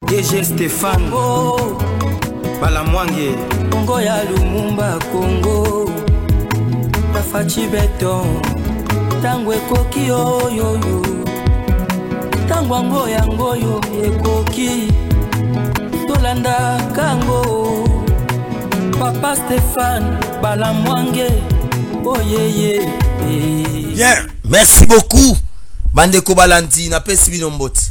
DG Stéphane Balamwange Congo ya Lumumba Congo Bafachi beton Tango ekoki oyoyo Tango ango yango yo ekoki Tolanda kango Papa Stéphane Balamwange Oh yeah. Bien, merci beaucoup Bandeko Balandi na pesi bino mbote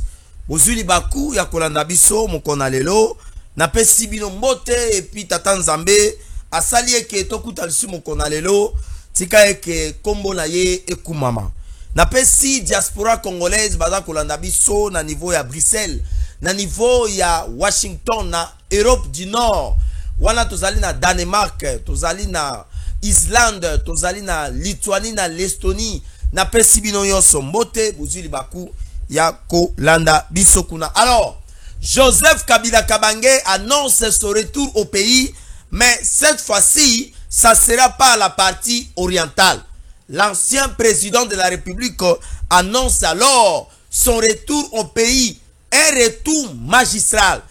Bozuli baku ya kolanda biso mokona lelo na pesi bino mbote epi tata Nzambe asali eke tokuta lisu mokona lelo tika eke kombo na ye ekumama na pesi diaspora congolaise baza kolanda biso na niveau ya Bruxelles na niveau ya Washington na Europe du Nord wana tozali na Danemark tozali na Islande tozali na Lituanie na l'Estonie na pesi bino nyonso mbote bozuli baku ya kolanda biso kuna. Alors Joseph Kabila Kabange annonce son retour au pays, mais cette fois-ci, ça sera pas à la partie orientale. L'ancien président de la République annonce alors son retour au pays, un retour magistral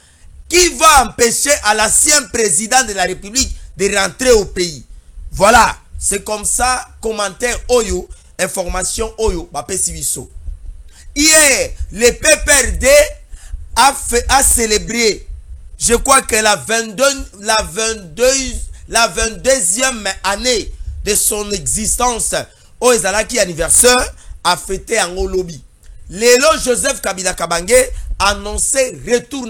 qui va empêcher à l'ancien président de la République de rentrer au pays. Voilà, c'est comme ça, commentaire Oyo, information Oyo, Bapé Siviso. Hier, le PPRD a célébré, je crois que la 22e année de son existence au Ezalaki anniversaire a fêté en lobby. Lélo Joseph Kabila Kabange annoncé retour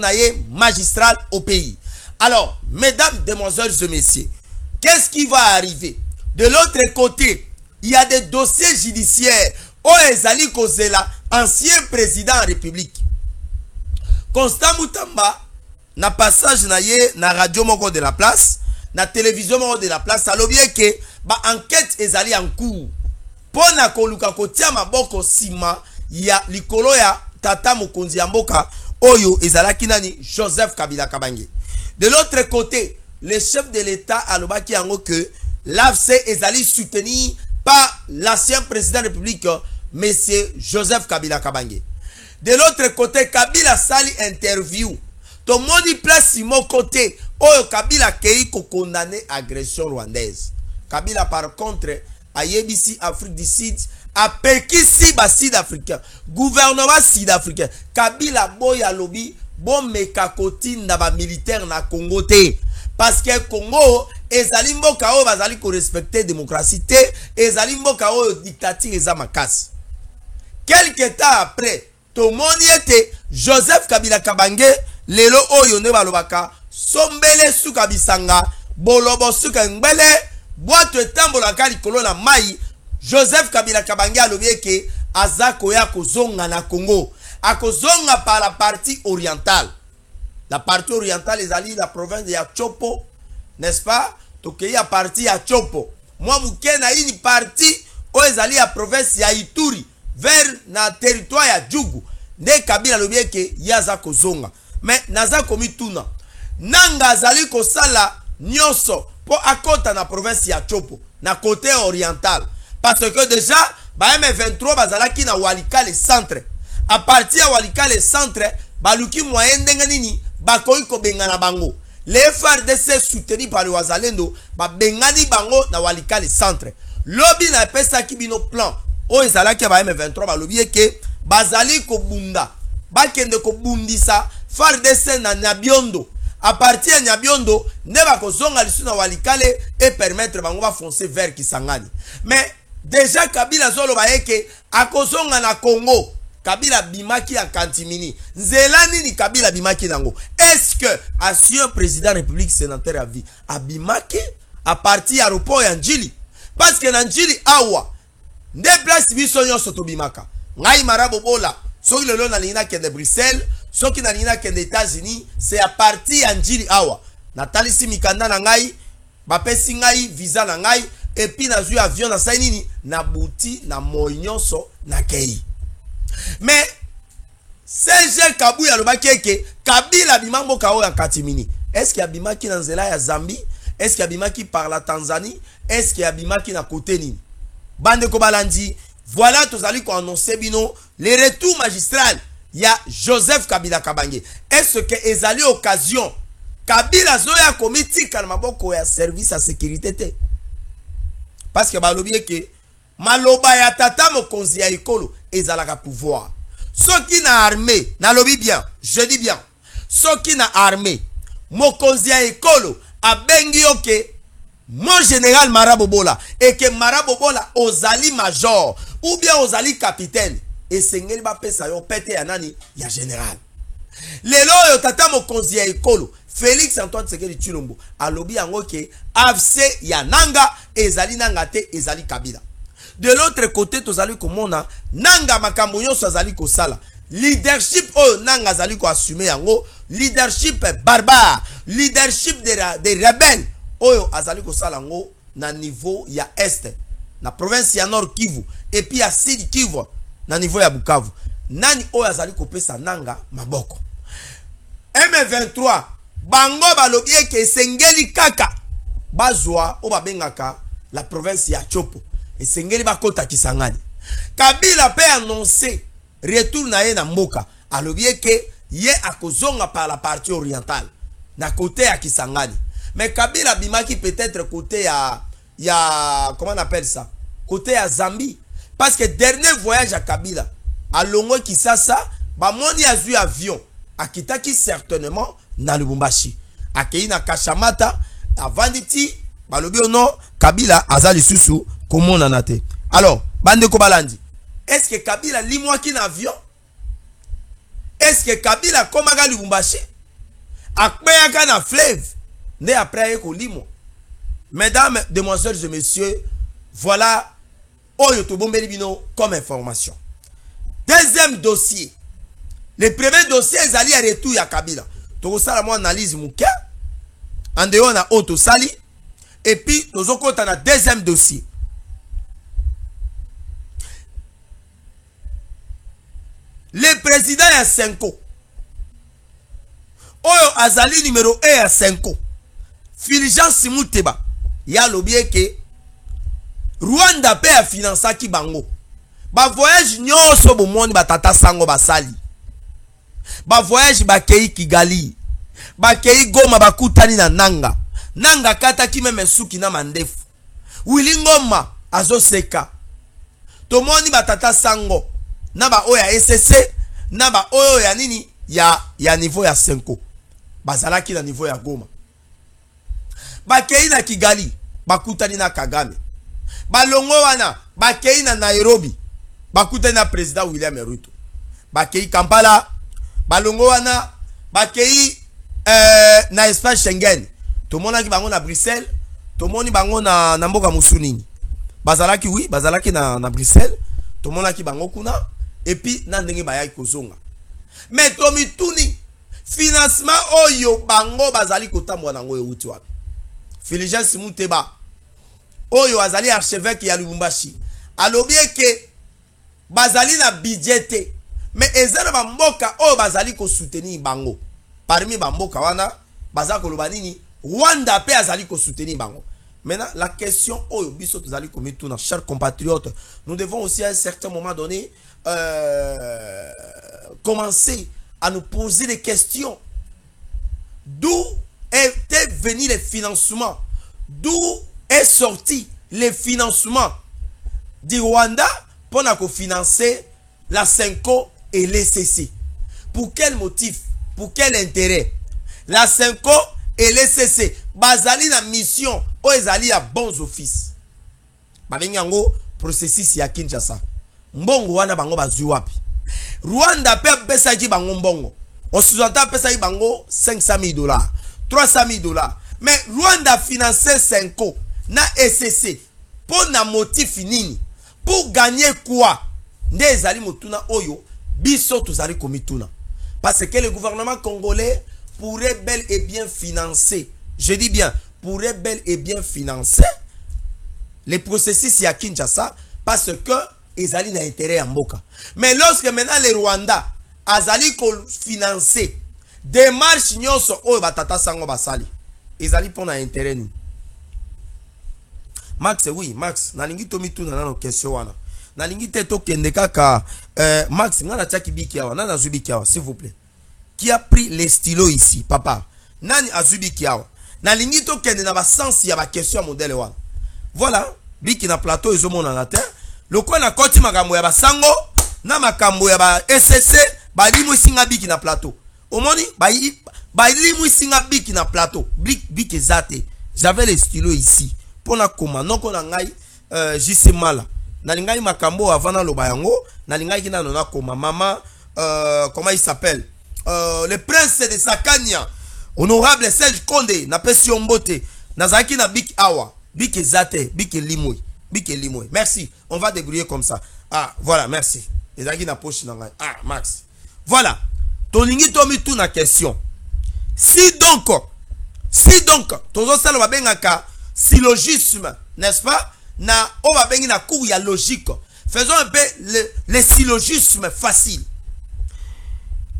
magistral au pays. Alors, mesdames, demoiselles et messieurs, qu'est-ce qui va arriver? De l'autre côté, il y a des dossiers judiciaires au Ezali Kozela, ancien président en République. Constant Moutamba, na passage na ye na radio moko de la place, na télévision moko de la place, a l'objet que ba enquête ezali en cours. Pona koluka kotia maboko sima ya likolo ya tata mokonzi ya mboka oyo ezalaki nani Joseph Kabila Kabange. De l'autre côté, le chef de l'État a l'obaki yango que l'AFC ezali soutenu par l'ancien président de la République, monsieur Joseph Kabila Kabange. De l'autre côté, Kabila sali interview. Tout le monde place mon côté. Oh, Kabila kei ko condamné agression rwandaise. Kabila par contre, a yebisi Afrique du Sud, a pekisi ba Sud-Africain. Gouvernement Sud-Africain. Kabila boya lobby, bon mekakoti na ba militaire na Congo te. Parce que Congo, ezali mboka o bazali ko respecter démocratie te, ezali mboka o dictature eza makasi. Quelque temps après, tout le monde était Joseph Kabila Kabange, lelo oyo ne balobaka, sombele suka bisanga, bolobo suka ngbele, boite tambola kali kolona mai, Joseph Kabila Kabange alobie ke azako ya kozonga na Congo, akozonga par la partie orientale. La partie orientale est allée la province de Chopo, n'est-ce pas? Donc il y a partie à Chopo. Moi mukena ini partie o ezali la province ya Ituri. Vers na territoire ya Djougou. Ne Kabila lobie ke yaza kozonga. Mais naza komi tuna. Nanga zali kosala nyonso po akota na province ya Chopo. Na côté oriental. Parce que déjà, ba M23 bazalaki na Walikale centre. À partir ya Walikale centre, baluki moyen ndenga nini bakoi ko bengana bango. Les FARDC soutenus par le Wazalendo, ba bengani bango na Walikale centre. Lobby na pesa kibino plan. O ezalaki ba M23 ba lobby ke bazali ko bunda. Ba kende ko bundisa FARDC na Nyabiondo. À partir de Nyabiondo, ne ba ko zonga lisu na Walikale et permettre bango ba foncer vers Kisangani. Mais déjà Kabila zolo ba yeke akozonga na Congo. Kabila bimaki à Kantimini. Nzelani ni Kabila bimaki nango. Est-ce que ancien président de la République sénateur à vie a bimaki à partir aéroport ya Njili? Parce que Njili awa nde place biso nyonso to bimaka. Ngai marabo bola. Soki lelo na lina kende Bruxelles, soki na lina kende États-Unis, c'est à partir ya Njili awa. Natalisi mikanda na ngai, bapesi ngai visa na ngai, et puis na zui avion na sainini na buti na moyonso na kei. Mais CG Kabuya lobaki Kabila bimambo kao ya Katimini. Est-ce qu'il y a bimaki na nzela ya Zambie? Est-ce qu'il y a bimaki par la Tanzanie? Est-ce qu'il y a bimaki na côté nini? Bande ko balandi, voilà tozali ko annoncer bino le retour magistral il y a Joseph Kabila Kabange. Est-ce que ezali occasion Kabila zoya komiti kalmaboko ya service à sécurité? Parce que balobi que maloba ya tata mokonzi ya ekolo ezalaka pouvoir. Ceux qui na armée, na lobi bien, je dis bien. Ceux qui na armée, mokonzi ya ekolo abengi yoke mon général Marabobola et que Marabobola ozali major ou bien ozali capitaine et sengeli ba pesa yo pete ya nani ya général. Lelo yo tata mokonzi ya ekolo Félix Antoine Tshisekedi Tshilombo alobi yango ke afse ya nanga ezali nanga te ezali Kabila. De l'autre côté tozali komona nanga makambo nyonso azali kosala leadership oyo nanga azali ko assumer yango leadership barbare, leadership des rebelles oyo azali kosala yango na niveau ya est na province ya Nord Kivu et puis ya Sud Kivu na niveau ya Bukavu. Nani oyo azali kopesa nanga maboko? M23 bango balobi ke sengeli kaka bazwa o babengaka la province ya Chopo et sengeli bakota Kisangani. Kabila pe annoncé retour na ye na mboka alobi ke ye akozonga par la partie orientale na côté ya Kisangani. Mais Kabila bimaki peut-être côté ya comment on appelle ça, côté ya Zambie, parce que dernier voyage à Kabila à Longo Kisasa ba moni azui avion akitaki certainement na Lubumbashi akei na Kashamata avanditi balobi ono Kabila azali susu komona nate. Alors bande ko balandi, est-ce que Kabila limwa ki na avion? Est-ce que Kabila komaga Lubumbashi akpeyaka na fleuve né après eko limo? Mesdames, demoiselles et messieurs, voilà oyo to bombeli bino comme information. Deuxième dossier, le premier dossier ezali à retour ya Kabila. Tokosala mo analyse muke en dehors na auto sali et puis tozokota na deuxième dossier. Le président ya Senko oyo azali numéro 1 ya Senko Fulgence Muteba ya lobie ke Rwanda pe a financaki bango ba voyage nyonso bomoni batata sango basali ba voyage bakei Kigali bakei Goma bakutani na nanga kata ki meme suki na mandefu Willy Ngoma azoseka tomoni batata sango na ba oya SSC na ba oyo ya nini ya niveau ya Senko bazalaki na niveau ya Goma bakei na Kigali bakutani na Kagame balongo wana bakei na Nairobi bakutani na président William Ruto bakei Kampala balongo wana bakei na espace Schengen tomona ki bango na Bruxelles tomoni bango na mboka musunini bazalaki oui bazalaki na Bruxelles tomona ki bango kuna et puis na ndenge bayaki kozonga mais tomituni financement oyo bango bazali kotambwa nango euti wapi? Fulgence Muteba oyo azali archevêque ya Lubumbashi alobi ke bazali na budget mais ezana ba mboka oyo bazali ko soutenir bango parmi ba mboka wana bazali koloba nini Rwanda pe azali ko soutenir bango. Maintenant la question oyo biso tozali ko mituna chers compatriotes, nous devons aussi à un certain moment donné commencer à nous poser des questions. D'où était venu le financement? D'où est sorti le financement du Rwanda pour financer la Senko et l'ECC? Pour quel motif? Pour quel intérêt? La Senko et l'ECC bazali na mission o ezali ya bons offices. Babengi yango processus ya Kinshasa. Mbongo wana bango bazui wapi? Rwanda pe pesa ki bango mbongo. On sous-entend pesa ki bango $500,000, $300,000. Mais Rwanda financer Senko na ECC pour na motif nini? Pour gagner quoi? Nde ezali motuna oyo biso tozali komituna. Parce que le gouvernement congolais pourrait bel et bien financer, je dis bien, pourrait bel et bien financer les processus à Kinshasa parce que ezali na intérêt en mboka. Mais lorsque maintenant les Rwandais azali ko financer démarche nyonso oyo batata sango basali ezali pour na intérêt ni. Max, oui Max, nalingi to mituna na question wana. Nalingi te to kende kaka Max, s'il vous plaît. Qui a pris les stylos ici, papa? Nani azubi kiawa. Na lingito kende na ba sens ya ba question modèle wana. Voilà, biki na plateau ezomona na terre. Loko na koti makambo ya ba sango, na makambo ya ba SSC, ba limu singa biki na plateau. Omoni, ba limu singa biki na plateau. Biki zate. J'avais les stylos ici. Pona koma, noko na ngai, jisi mala. Na lingai makambo avant na loba yango, na lingai kina nona koma. Maman, comment il s'appelle? Le prince de Sakania. Honorable Serge Condé, na pesi ombote, nazaki na bik awa, bik ezate, bik limoy, bik limoy. Merci, on va débrouiller comme ça. Ah, voilà, merci. Ezaki na poche na. Ah, Max. Voilà. Tolingi tomi tout na question. Si donc, tozo sala ba bengaka syllogisme, n'est-ce pas? Na o ba bengi na cours ya logique. Faisons un peu les syllogismes faciles.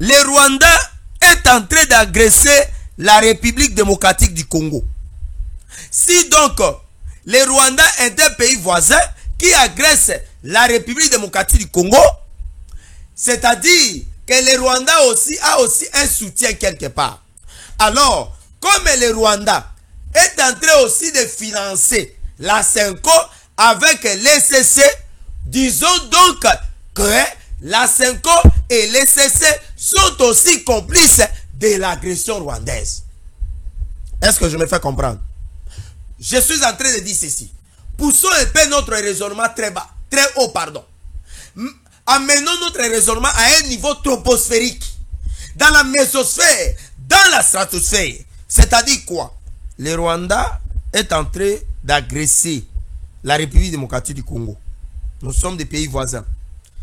Le Rwanda est en train d'agresser la République démocratique du Congo. Si donc le Rwanda est un pays voisin qui agresse la République démocratique du Congo, c'est-à-dire que le Rwanda a aussi un soutien quelque part. Alors, comme le Rwanda est en train aussi de financer la Senko avec l'ECC, disons donc que la Senko et l'ECC sont aussi complices de l'agression rwandaise. Est-ce que je me fais comprendre? Je suis en train de dire ceci. Poussons un peu notre raisonnement très bas, très haut, pardon. Amenons notre raisonnement à un niveau troposphérique. Dans la mésosphère, dans la stratosphère. C'est-à-dire quoi? Le Rwanda est en train d'agresser la République démocratique du Congo. Nous sommes des pays voisins.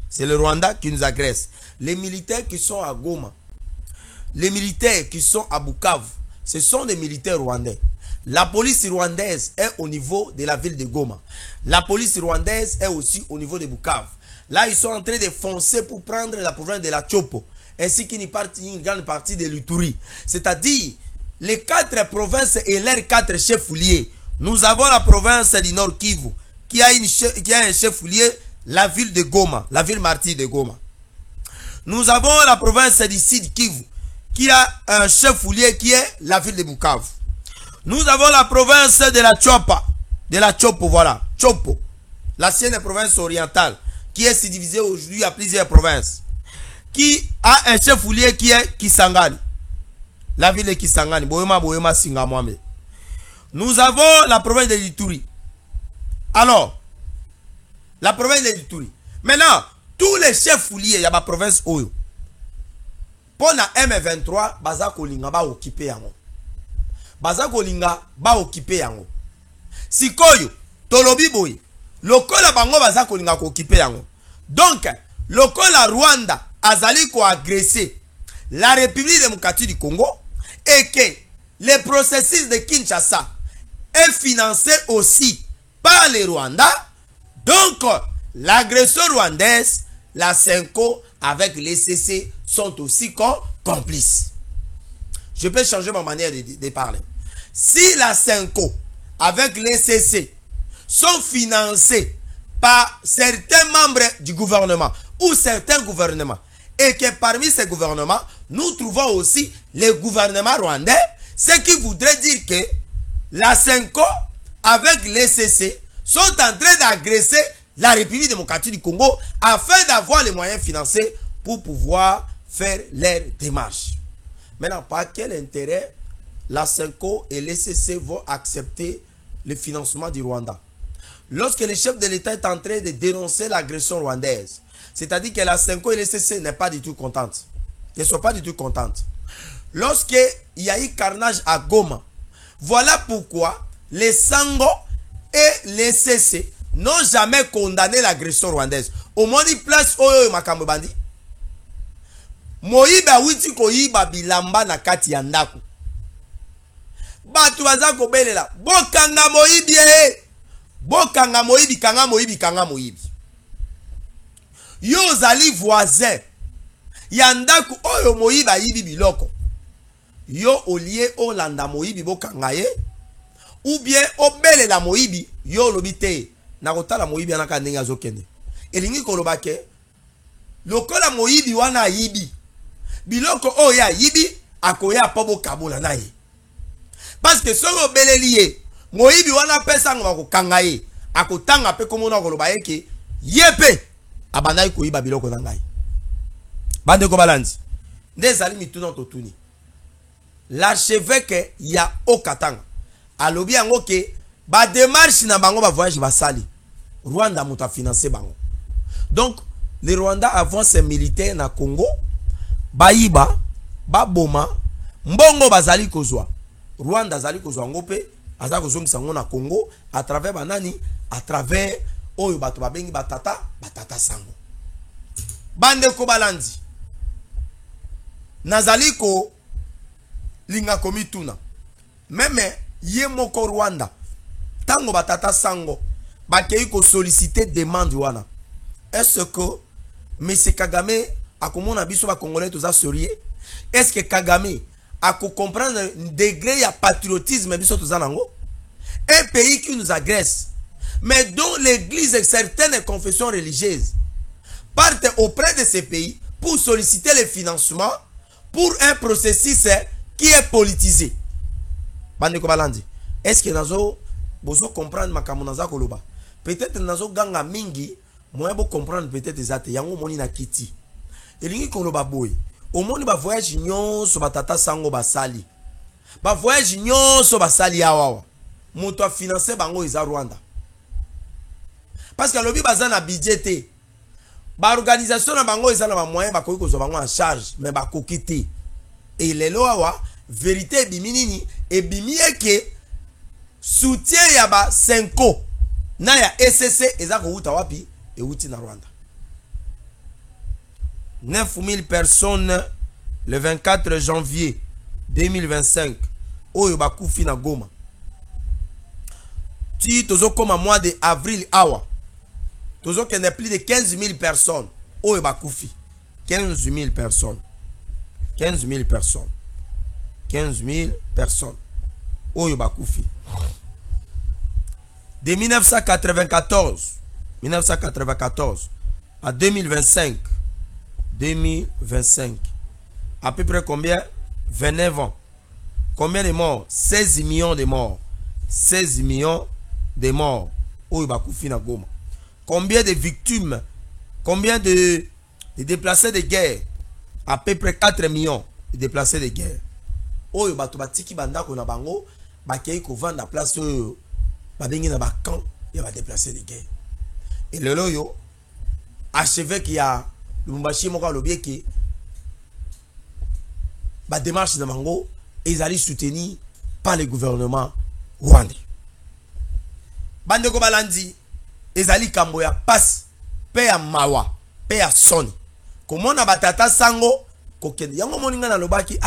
C'est le Rwanda qui nous agresse. Les militaires qui sont à Goma, les militaires qui sont à Bukavu, ce sont des militaires rwandais. La police rwandaise est au niveau de la ville de Goma. La police rwandaise est aussi au niveau de Bukavu. Là, ils sont en train de foncer pour prendre la province de la Chopo, ainsi qu'une grande partie de l'Uturi. C'est-à-dire, les 4 provinces et leurs 4 chefs-lieux. Nous avons la province du Nord Kivu, qui a un chef-lieu, la ville de Goma, la ville martyre de Goma. Nous avons la province du Sud Kivu, qui a un chef-lieu qui est la ville de Bukavu. Nous avons la province de la Chopo, voilà, Chopo, l'ancienne province orientale, qui est divisée aujourd'hui à plusieurs provinces, qui a un chef-lieu qui est Kisangani, la ville de Kisangani, Boyema, Singamwame. Nous avons la province de l'Ituri. Alors, la province de l'Ituri. Maintenant, tous les chefs-lieux, il y a ma province Oyo. Pour la M23, Baza Kolinga ba occupé yango. Baza Kolinga ba occupé yango. Sikoyo, Tolobi boy. Lokola bango Baza Kolinga ko occupé yango. Donc, lokola Rwanda azali ko agresser la République démocratique du Congo et que le processus de Kinshasa est financé aussi par les Rwandais. Donc, l'agression rwandaise, la Senko avec les CC sont aussi complices. Je peux changer ma manière de parler. Si la Senko avec les CC sont financés par certains membres du gouvernement ou certains gouvernements, et que parmi ces gouvernements, nous trouvons aussi les gouvernements rwandais, ce qui voudrait dire que la Senko avec les CC sont en train d'agresser la République démocratique du Congo afin d'avoir les moyens financiers pour pouvoir faire leurs démarches. Maintenant, par quel intérêt la Senko et les CC vont accepter le financement du Rwanda? Lorsque le chef de l'État est en train de dénoncer l'agression rwandaise, c'est-à-dire que la Senko et les CC n'est pas du tout contente. Ne sont pas du tout contentes. Lorsqu'il y a eu carnage à Goma, voilà pourquoi les Sango et les CC n'ont jamais condamné l'agression rwandaise. Au moins, il place Oyo Makambo Bandi. Moïba witi koyiba bilamba na kati ya ndaku. Batu baza ko belela. Bokanga moyibi Bokanga moyibi, kanga moyibi, kanga moyibi. Yo zali voisin. Yandaku oyo moyiba yibi biloko. Yo olie olanda moyibi bokanga ye. Ou bien obele la moyibi yo lobite. Nakota la moyibi anaka ndenge azokende. Elingi kolobake lokola moyibi wana yibi biloko oya yibi akoya pobo kabola na ye parce que soko beleli ye moyibi wana pesa ngo bakokanga ye akotanga pe komona koloba yeke yepe abandai koyiba biloko na ngai bande ko balandi ndezali mituna totuni l'archevêque ya Okatanga alobi yango ke ba démarche na bango ba voyage basali Rwanda muta financer bango donc le Rwanda avant ses militaires na Congo bayiba baboma mbongo bazali kozwa Rwanda zali kozwa ngope aza kozongisa ngo na Congo à travers banani à travers oyo bato babengi batata sango bande ko balandi nazali ko linga komituna meme ye moko Rwanda tango batata sango bakei ko solliciter demande wana est-ce que M. Kagame a komona biso ba congolais toza sérieux est-ce que Kagame a comprendre degré ya patriotisme biso toza nango un pays qui nous agresse mais dont l'église et certaines confessions religieuses partent auprès de ces pays pour solliciter le financement pour un processus qui est politisé. Bandeko balandi. Est-ce que nazo bozo comprendre makambo naza koloba? Peut-être nazo ganga mingi, moi bo comprendre peut-être ezate yango moni na kiti. Elingi koloba boy. Au moni ba voyage nyonso batata sango basali. Ba voyage nyonso basali awawa. Moto a financé bango eza Rwanda. Parce que lobi baza na budget. Ba organisation na bango eza na ba moyen ba koki kozwa bango en charge mais ba kokite. Et lelo awa vérité biminini et bimieke soutien ya ba 5 na ya SSC eza ko uta wapi e uti na Rwanda. 9000 personnes le 24 janvier 2025 oyo bakufi na Goma. Ti tozo koma mois de avril awa tozo kende plus de 15 000 personnes oyo bakufi. 15 000 personnes. 15 000 personnes. 15 000 personnes. Oyo bakufi. De 1994 à 2025. À peu près combien? 29 ans. Combien de morts? 16 millions de morts. 16 millions de morts. Oyo bakufi na Goma. Combien de victimes? Combien de déplacés de guerre? À peu près 4 millions de déplacés de guerre. Oyo bato batiki bandako na bango bakei ko vanda place oyo babengi na bakan ya ba déplacés de guerre. Et lelo yo archevêque ya Lumumbashi moko alobi ke ba démarche na bango ezali soutenu par le gouvernement rwandais. Bande ko balandi ezali kambo ya passe pe ya mawa pe ya soni. Komona batata sango kokende yango moninga na lobaki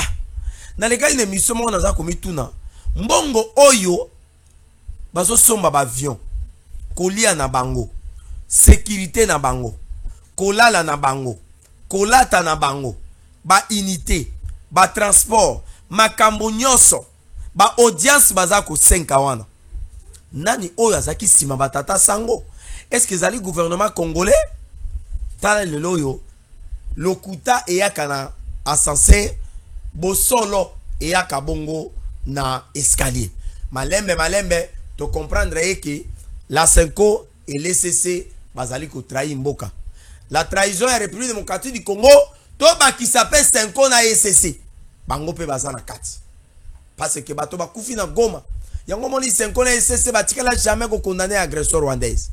na leka ine misomo na za komituna mbongo oyo bazo somba ba avion kolia na bango sécurité na bango kolala na bango kolata na bango ba unité ba transport makambo nyonso ba audience baza ko 5 wana nani oyo azaki sima batata sango est-ce que ezali gouvernement congolais tala lelo yo lokuta eyaka na ascenseur bosolo eyaka bongo na escalier malembe to comprendre que la Senko et l'ECC bazali ko trahir mboka la trahison ya République démocratique du Congo to ba qui s'appelle Senko na ECC bango pe bazana kati parce que bato ba kufi na Goma yango moni Senko na ECC batikala jamais ko condamner l'agresseur rwandaise.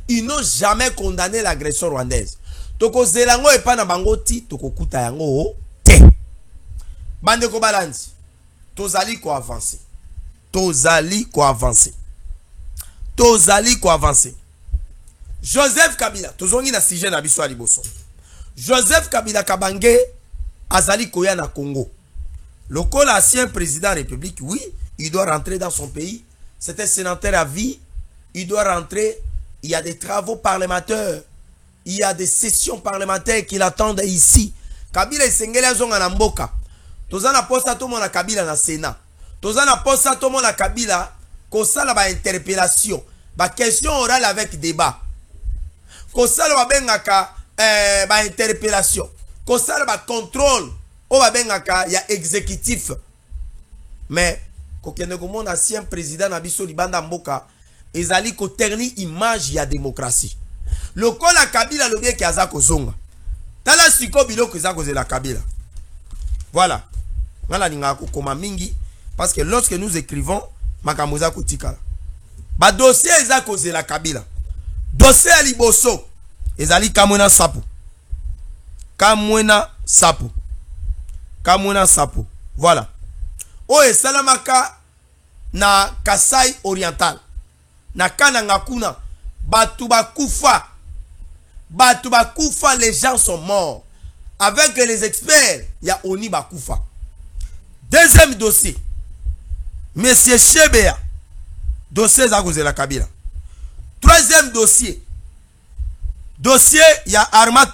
Ils n'ont jamais condamné l'agression rwandaise. Toko zelango epa na bango ti toko kuta yango te. Bande ko balandi. Tozali ko avancer. Joseph Kabila, tozongi na sujet na biso aliboso. Joseph Kabila Kabange azali koya na Congo. Lokola ancien président de la République, oui, il doit rentrer dans son pays. C'était sénateur à vie. Il doit rentrer. Il y a des travaux parlementaires. Il y a des sessions parlementaires qui l'attendent ici. Kabila esengeli zonga na mboka. Tozana posta to mona Kabila na Sénat. Tozana posta to mona Kabila kosala ba interpellation, ba question orale avec débat. Kosala ba bengaka ba interpellation kosala ba contrôle o ba bengaka ya exécutif mais kokende komona ancien président na biso libanda mboka ezali ko terni image ya démocratie lokola Kabila lobi ki aza kozonga tala siko biloko eza kozela Kabila voilà ngala ninga kokoma mingi parce que lorsque nous écrivons makambo eza kotikala ba dossier eza kozela Kabila dossier ya liboso ezali Kamwena Sapu Kamwena Sapu Kamwena Sapu voilà o esalamaka na Kasai oriental na kananga kuna batu bakufa les gens sont morts avec les experts ya oni bakufa. Deuxième dossier monsieur Chebea dossier za kozela Kabila. Troisième dossier ya Arma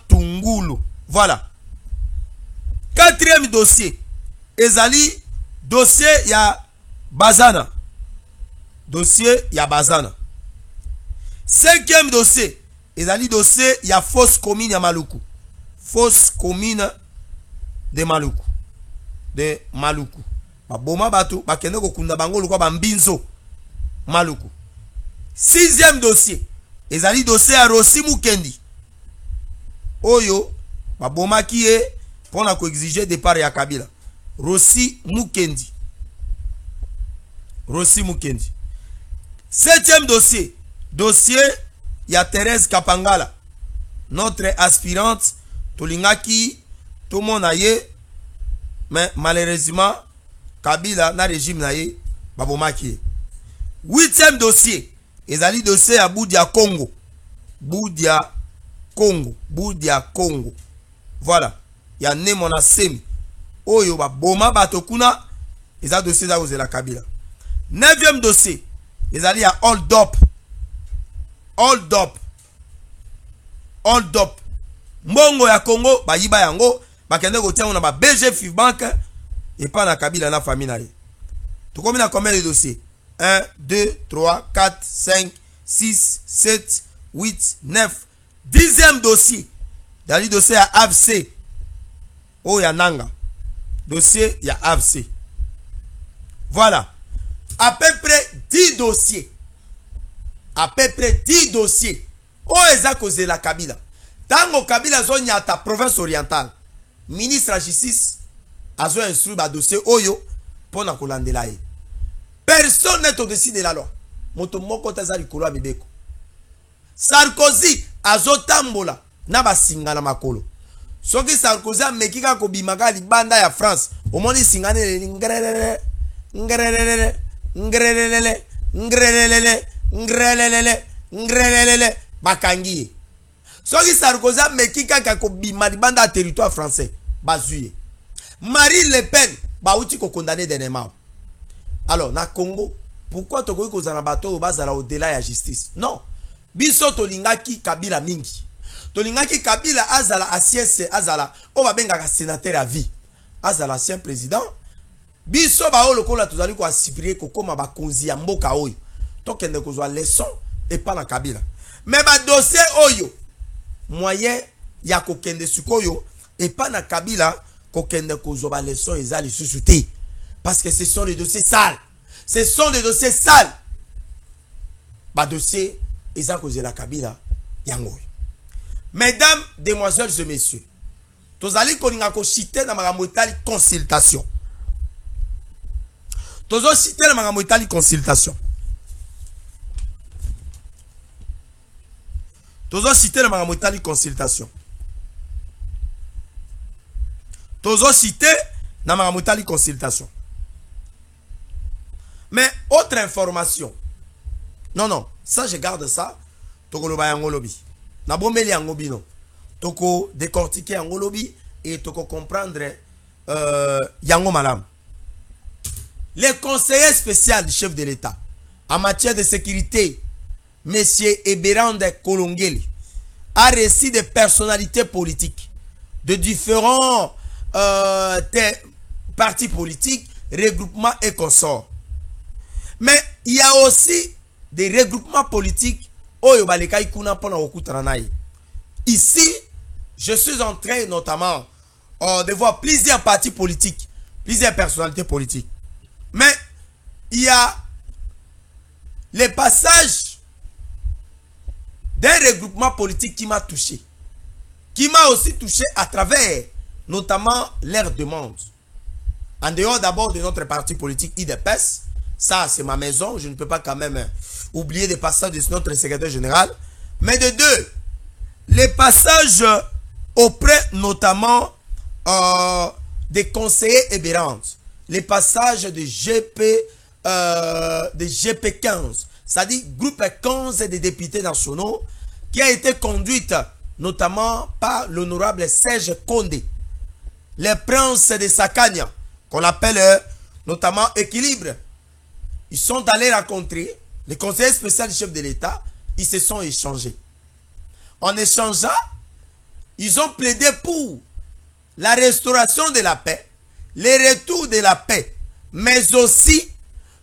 Tungulu voilà. Quatrième dossier ezali dossier ya Bazana. Cinquième dossier ezali dossier ya fausse commune ya Maluku. Fausse commune de Maluku. Baboma batu bakende kokunda bango lokwa bambinzo Maluku. Sixième dossier ezali dossier ya Rossi Mukendi. Oyo baboma kiye pona ko exiger départ ya Kabila. Rossi Mukendi. Septième dossier ya Thérèse Kapangala, notre aspirante tolingaki tout monde aye mais malheureusement Kabila na régime naye babomaki. Huitième dossier ezali dossier ya Boudia Congo voilà ya Nemona Semi oyo baboma bato kuna eza dossier za kozela Kabila. Neuvième dossier ezali ya Hold up mbongo ya Congo bayiba yango bakende kotia na ba BG Fibank et pas na Kabila na famille na ye. Tokomi na combien de dossiers? 1 2 3 4 5 6 7 8 9 10e dossier dali dossier ya AFC o ya Nanga dossier ya AFC voilà à peu près 10 dossiers o eza kozela Kabila tango Kabila zo nyata province orientale ministre la justice azo instruit ba dossier oyo pona kolandela ye. Personne n'est au-dessus de la loi. Moto moko taza likolo ya bibeko. Sarkozy azo tambola na basinga na makolo. Soki Sarkozy amekika ko bimaka libanda ya France omoni singane ngrelele bakangi. Soki Sarkozy amekika ko bima libanda ya territoire français bazuye. Marine Le Pen bauti ko condamné dernièrement. Alors, na Congo, pourquoi tu as un bateau au-delà de la justice? Non. Biso tolingaki Kabila mingi. Tolingaki Kabila azala asiese azala. On va benga sénateur à vie. Azala ancien président. Biso ba o lokola tozali ko asipirier ko koma ba konzi ya mboka oyo. Tokende ko zwa leçon et pas na Kabila. Mais ba dossier oyo moyen ya ko kende sukoyo et pas na Kabila ko kende ko zwa ba leçon ezali susuté. Parce que ce sont les dossiers sales. Ce sont des dossiers sales. Bah dossier, ils ont causé la Kabila. Yangoy. Mesdames, demoiselles et messieurs, tous allez qu'on a cité dans ma consultation. Tous allez cité dans ma consultation. Tous allez cité dans ma consultation. Tous allez cité dans ma consultation. Mais autre information. Non, ça je garde ça. Toko loba yango lobi. Na bombeli yango bino. Toko décortiquer yango lobi et toko comprendre yango malam. Le conseiller spécial du chef de l'État en matière de sécurité, monsieur Eberande Kolongeli, a reçu des personnalités politiques de différents partis politiques, regroupements et consorts. Mais il y a aussi des regroupements politiques oyo balekai kuna pona okutana naye. Ici, je suis en train notamment de voir plusieurs partis politiques, plusieurs personnalités politiques. Mais il y a les passages d'un regroupement politique qui m'a touché. Qui m'a aussi touché à travers notamment leurs demandes. En dehors d'abord de notre parti politique IDPS, ça c'est ma maison, je ne peux pas quand même oublier des passages de notre secrétaire général. Mais de deux, les passages auprès notamment des conseillers ébérantes, les passages de GP15, c'est-à-dire groupe 15 des députés nationaux, qui a été conduite notamment par l'honorable Serge Condé, les princes de Sakania, qu'on appelle notamment Équilibre. Ils sont allés rencontrer les conseillers spéciaux du chef de l'État, ils se sont échangés. En échangeant, ils ont plaidé pour la restauration de la paix, le retour de la paix, mais aussi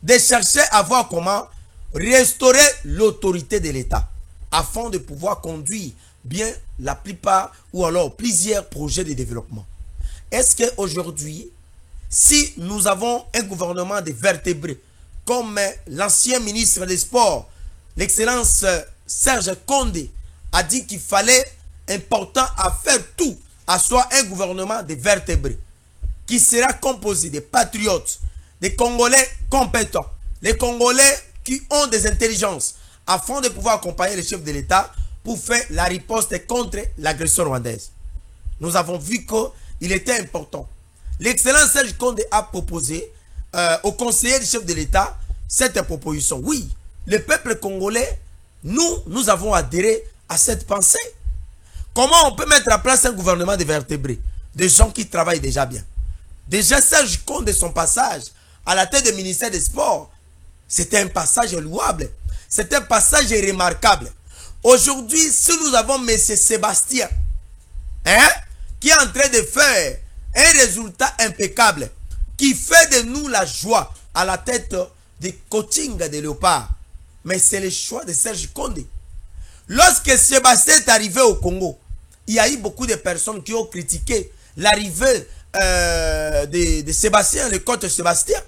de chercher à voir comment restaurer l'autorité de l'État afin de pouvoir conduire bien la plupart ou alors plusieurs projets de développement. Est-ce qu'aujourd'hui, si nous avons un gouvernement de vertébrés, comme l'ancien ministre des Sports, l'excellence Serge Condé, a dit qu'il fallait important à faire tout à soit un gouvernement de vertébrés qui sera composé des patriotes, des Congolais compétents, les Congolais qui ont des intelligences afin de pouvoir accompagner le chef de l'État pour faire la riposte contre l'agression rwandaise. Nous avons vu qu'il était important. L'excellent Serge Condé a proposé au conseiller du chef de l'État cette proposition. Oui, le peuple congolais, nous avons adhéré à cette pensée. Comment on peut mettre en place un gouvernement de vertébrés, des gens qui travaillent déjà bien? Déjà, Serge Condé, son passage à la tête du ministère des Sports, c'était un passage louable. C'est un passage remarquable. Aujourd'hui, si nous avons M. Sébastien, qui est en train de faire un résultat impeccable, qui fait de nous la joie à la tête du coaching de Léopard, mais c'est le choix de Serge Condé. Lorsque Sébastien est arrivé au Congo, il y a eu beaucoup de personnes qui ont critiqué l'arrivée de Sébastien, le coach Sébastien.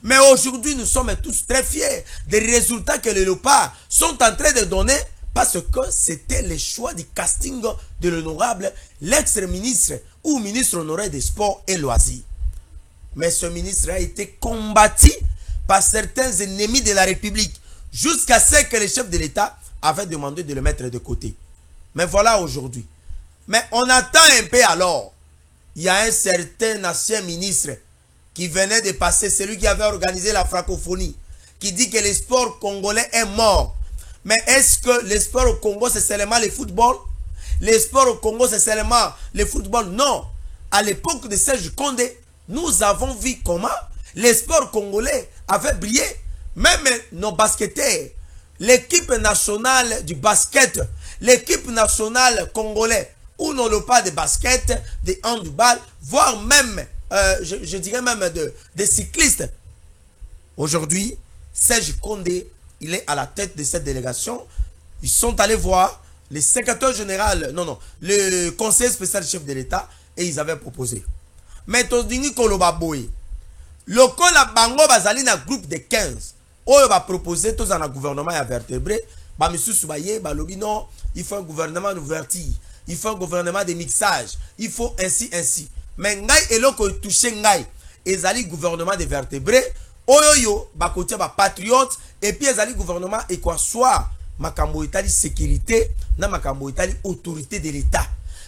Mais aujourd'hui, nous sommes tous très fiers des résultats que les Léopards sont en train de donner parce que c'était le choix du casting de l'honorable, l'ex-ministre ou ministre honoré des Sports et Loisirs. Mais ce ministre a été combattu par certains ennemis de la République jusqu'à ce que le chef de l'État avait demandé de le mettre de côté. Mais voilà aujourd'hui. Mais on attend un peu alors. Il y a un certain ancien ministre qui venait de passer, celui qui avait organisé la francophonie, qui dit que le sport congolais est mort. Mais est-ce que le sport au Congo, c'est seulement le football? Le sport au Congo, c'est seulement le football? Non. À l'époque de Serge Condé, nous avons vu comment les sports congolais avaient brillé. Même nos basketteurs, l'équipe nationale du basket, l'équipe nationale congolaise, ou non le pas de basket, de handball, voire même, je dirais même de cyclistes. Aujourd'hui, Serge Condé, il est à la tête de cette délégation. Ils sont allés voir le secrétaire général, le conseiller spécial du chef de l'État, et ils avaient proposé. Mais Todingi Kolobaboy, le Kola Bango Bazali na groupe de 15, on va proposer tous un gouvernement à vertébré, bah monsieur Soubaye, bah lobi non, il faut un gouvernement d'ouverture, il faut un gouvernement de mixage, il faut ainsi. Mais ngai eloko touché ngai, ezali gouvernement de vertébrés, oyoyo ba côté ba patriote et puis ezali gouvernement et quoi soit makambo itali sécurité na makambo itali autorité de l'État.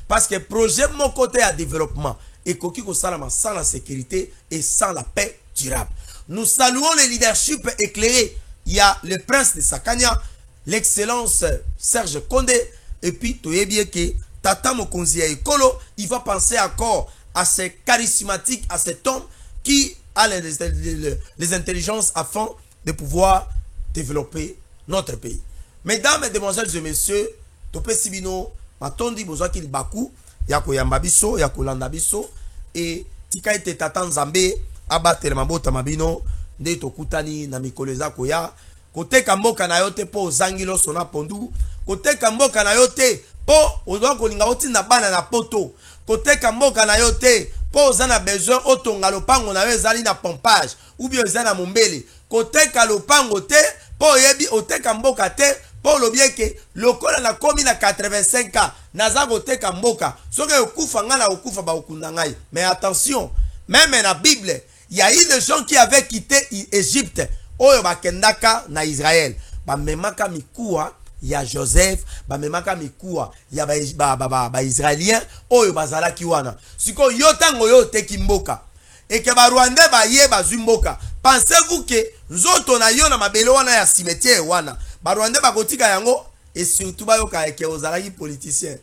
Parce que projet mon côté à développement et koki ko salama sans la sécurité et sans la paix durable. Nous saluons le leadership éclairé. Il y a le prince de Sakania, l'excellence Serge Condé et puis Toyebieke Tata Mokonzi Ekolo, il va penser encore à ces charismatiques, à cet homme qui a les intelligences afin de pouvoir développer notre pays. Mesdames, Mesdemoiselles et Messieurs, Topé Sibino, Matondi Bozaki Baku, Yako Yambabiso, Yako Landabiso, et Tika ete Tata Nzambe, Abatel Mabota Mabino, Nde Tokutani, Namikoleza Koya, koteka mboka na yo te po ozangi loso na pondu, koteka mboka na yo te po ozo kolinga otinda bana na poto, koteka mboka na yo te po ozana besoin otonga lopango na yo ezali na pompage ou bien ezana mombele, koteka lopango te po oyebi oteka mboka te po lobieke lokola na komi na 85 ans naza koteka mboka soki okufa nga na okufa ba okunda ngai. Mais attention, même na Bible il y a eu des gens qui avaient quitté Égypte oyo bakendaka na Israël bamemaka mikuwa ya Joseph, bamemaka mikuwa ya ba Israélien oyo bazalaki wana. Siko yo tango yo teki mboka eke ba Rwandais ba ye bazwi mboka, pensez-vous que nzoto na yo na mabele wana ya cimetière wana ba Rwandais bakotika yango? Et surtout bayoka eke ozalaki politicien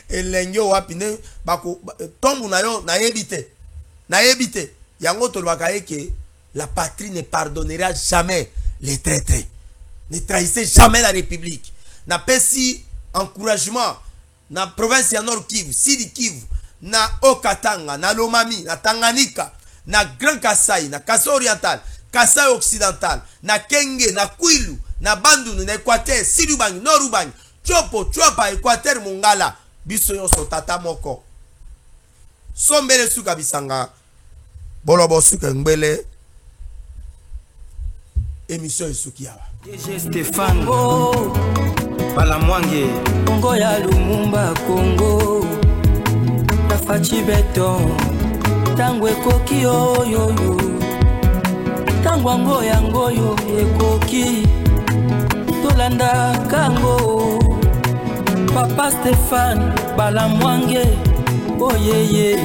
elengyo wapi ne bako tombu na yo na yebite yango tolobaka eke la patrie ne pardonnera jamais les traîtres. Ne trahissez jamais la République. Na pesi encouragement na province ya Nord Kivu, Sud Kivu, na Okatanga, na Lomami, na Tanganyika, na Grand Kasai, na Kasai Oriental, Kasai Occidental, na Kenge, na Kwilu, na Bandundu, na Équateur, Sud Ubangi, Nord Ubangi, Chopo, Chwapa, Équateur, Mongala, biso yonso tata moko. Sombele suka bisanga, bolobo suka ngbele, émission suki yawa. DG Stéphane Balamwange Congo ya Lumumba Congo Bafachi beton Tangwe koki oyo Tangwa ngoya ngoyo ekoki Tolanda kango Papa Stéphane Balamwange Oyeye